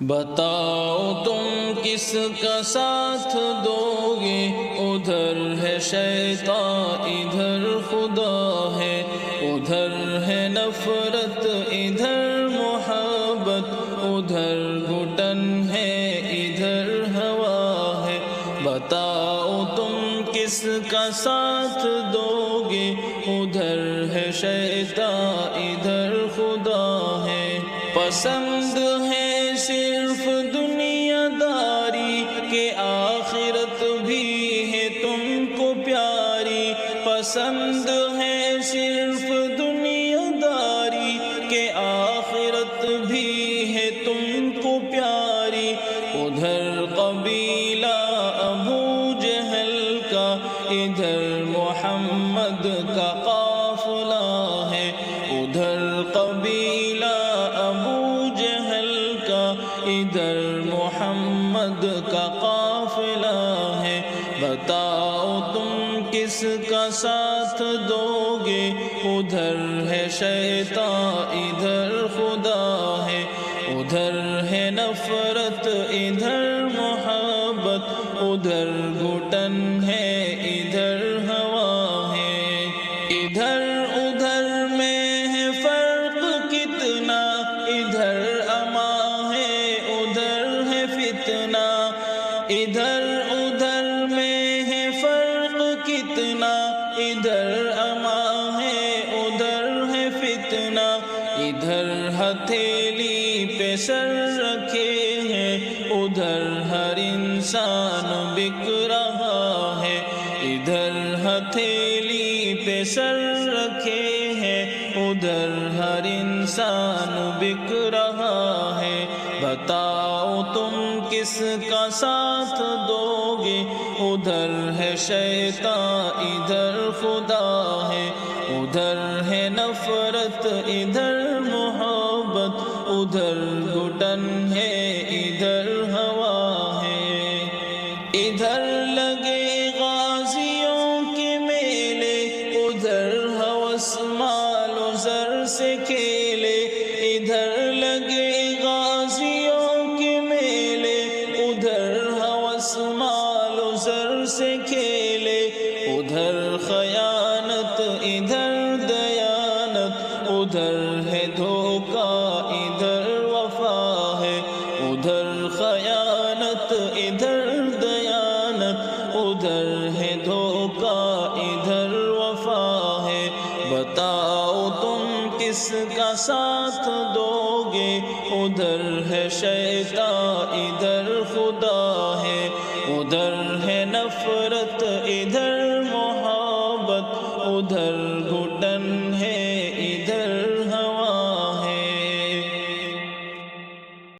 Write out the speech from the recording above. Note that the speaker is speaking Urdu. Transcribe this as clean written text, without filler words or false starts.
بتاؤ تم کس کا ساتھ دو گے، ادھر ہے شیطان ادھر خدا ہے، ادھر ہے نفرت ادھر محبت، ادھر گھٹن ہے ادھر ہوا ہے۔ بتاؤ تم کس کا ساتھ دو گے، ادھر ہے شیطان ادھر خدا ہے۔ پسند ہے صرف دنیا داری کہ آخرت بھی ہے تم کو پیاری، پسند ہے صرف دنیا داری کہ آخرت بھی ہے تم کو پیاری۔ ادھر قبیلہ ابو جہل کا، ادھر محمد کا قافلہ ہے، ادھر قبیلہ ابو جہل کا، ادھر محمد کا قافلہ ہے۔ بتاؤ تم کس کا ساتھ دو گے، ادھر ہے شیطان ادھر خدا ہے، ادھر ہے نفرت ادھر محبت، ادھر گھٹن ہے ادھر ہوا ہے۔ ادھر ادھر میں ہے فرق کتنا، ادھر امان ہے ادھر ہے فتنہ، ادھر ادھر میں ہے فرق کتنا، ادھر امان ہے ادھر ہے فتنہ۔ ادھر ہتھیلی پہ سر رکھے ہیں، ادھر ہر انسان بک رہا ہے، ادھر ہتھیلی پہ سر رکھے ہیں، ادھر ہر انسان بک رہا ہے۔ بتاؤ تم کس کا ساتھ دو گے، ادھر ہے شیطان ادھر خدا ہے، ادھر ہے نفرت ادھر محبت، ادھر گھٹن ہے ادھر ہوا ہے۔ ادھر لگے غازیوں کے میلے، ادھر ہوس مال و زر سے کھیلے، ادھر لگے غازیوں کے میلے، ادھر ہوس مال و زر سے کھیلے، ادھر خیانت ادھر دیانت، ادھر ہے دھوکہ ادھر وفا ہے، ادھر خیانت ادھر دیانت، ادھر ہے دھوکہ ادھر وفا ہے۔ بتاؤ تم کس کا ساتھ دو گے، ادھر ہے شیطان ادھر خدا ہے، ادھر ہے نفرت ادھر محبت، ادھر